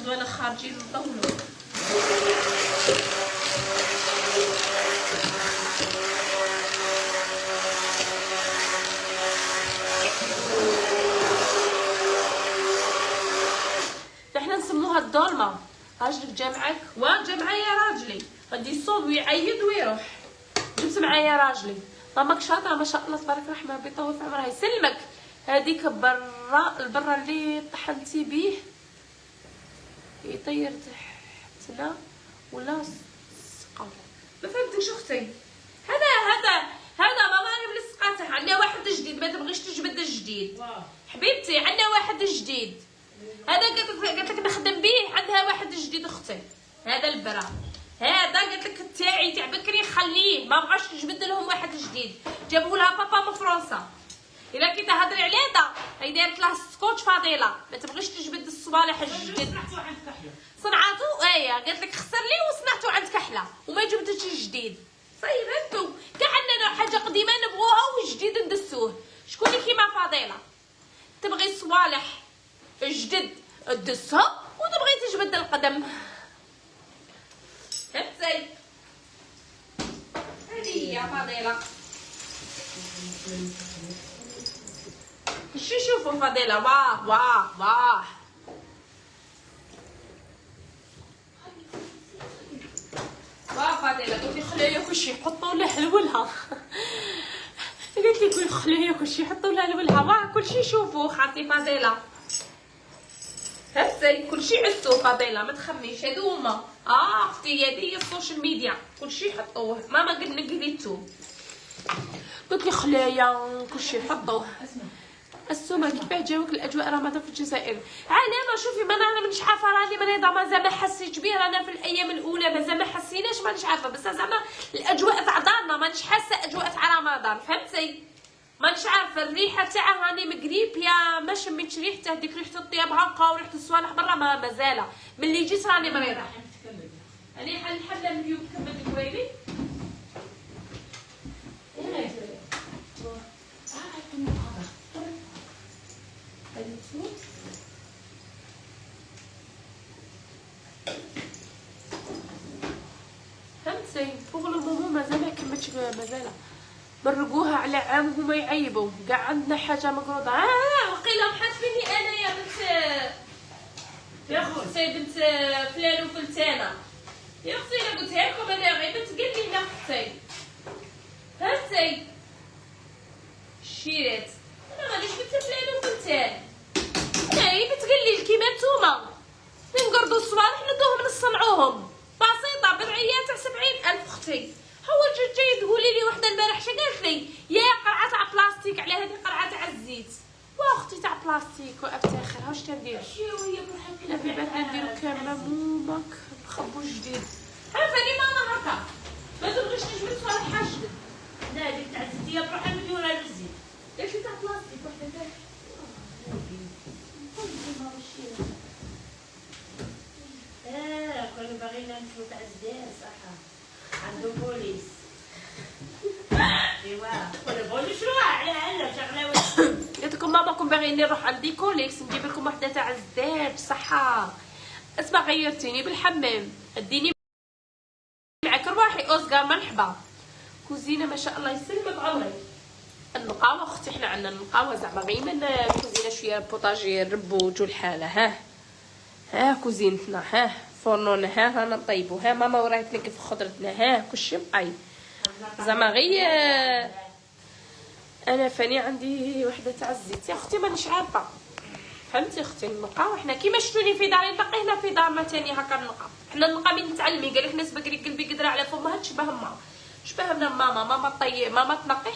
غدوه انا خارجين نطولوا. احنا نسموها الدولمه. راجلك جا معاك وجا معايا راجلي، غادي يصوب ويعيد ويروح. جبت معايا راجلي. ماماك شاطره ما شاء الله تبارك الرحمن، ربي يطول في عمرها يسلمك. هذيك البرا اللي طحنتي بيه يطير تحتنا ولا سقط. ما فهمتكش اختي. هذا ماما انا ملصقاته. عندنا واحد جديد، ما تبغيش تجبد الجديد حبيبتي. عندنا واحد جديد، هذا قالت لك نخدم به. عندها واحد جديد اختي. هذا البرا هذا قالت لك تاعي تاع بكري خليه، ما بغاش تجبد لهم واحد جديد. جابوا لها بابا من فرنسا. الا كي تهضري على هذا هي دارت له سكوتش فضيله، ما تبغيش تجبد الصوالح الجديد. صنعاتو قالت لك خسر لي وصنعتو عند كحله وما جبدتش الجديد. صايب انتو كاع عندنا حاجه قديمه نبغوها والجديد ندسوه. شكون اللي كيما فضيله تبغي الصوالح الجدد تدسها وتبغي تجبد القدم. فهمتي؟ هذه هي فضيله. شوفوا فضيله. واه فضيله قلت لي خليها كلشي يحطوا لها لولها. قلت لي كل خليها كلشي يحطوا لها لولها. واه كلشي شوفوا خالتي فضيله. هسه كلشي عزتو فضيله ما تخميش. هادو هما اختي هذه هي السوشيال ميديا. كلشي حطوه. ماما قلتو قلت لي خلايا كلشي حطوه. السومه كيفاه جاوك الاجواء رمضان في الجزائر؟ انا شوفي ما انا مانيش عارفه راني مريضه مازال ما حسيتش بيه. رانا في الايام الاولى مازال ما حسيناش مانيش عارفه، بس زعما الاجواء تاع دارنا مانيش حاسه اجواء تاع رمضان. فهمتي؟ مانيش عارفه الريحه تاعها. راني مقريب يا ما شميتش ريحته. ديك ريحه الطياب هاكا وريحه الصوالح برا ما مازال. ملي جيت راني مريضه. انا حل الفيو كمل الكويلي. فهمتي؟ فوق المومو مازال ما كملتش مازال. مرقوها على عام هما يعيبوا. كاع عندنا حاجه مقروضه. وقيله محات فيني انا يا بنت يا اختي بنت فلان وفلتانه. يا اختي انا قلتها لكم انا غيبت قال لي لا اختي. فهمتي؟ شيرات انا مانيش بنت فلان وفلتان. هي بتقول لي كيما نتوما نقردوا الصوالح ندوهم نصنعوهم بسيطه بدعيه تاع 70,000 اختي. هو جاي تقولي لي وحده البارح شا قالت لي يا قرعه تاع بلاستيك على هذه قرعه تاع الزيت. واختي تاع بلاستيك وافتخر. واش تندير؟ لا في بالك نديرو كامله مومك نخبو جديد. عرفاني ماما هكا ما تبغيش تجبد صوالح حاجه. لا هذيك تاع الزيت هي بروحها مديوره للزيت. قالت لي تاع بلاستيك وحده البارح. كانوا باغيين نمشيو تاع الزيت صح عنده بوليس. ايوا كنا بغيو نشروها على شغله. قلت لكم ماماكم باغيين نروح عندي كوليكس نجيب لكم وحده تاع الزيت صحه. اسمع غيرتيني بالحمام اديني معاك روحي اوزكار مرحبا. كوزينه ما شاء الله يسلمك عمري. النقاوه اختي حنا عندنا النقاوه زعما غير من كوزينه شويه بوطاجي ربوج والحاله. ها كوزينتنا فرنون رانا نطيبو. ماما وريتني كيف خضرتنا كلشي مقايد زعما غير. انا فاني عندي وحده تاع الزيت يا اختي مانيش عارفه. فهمتي اختي؟ نلقاو حنا كيما شفتوني في داري نلقي هنا في دارنا ثاني هكا نلقى. حنا نلقى من نتعلمي. قالك ناس بكري قلبي قدره على فمها تشبه ماما. شبهنا ماما طيب ماما تنقي.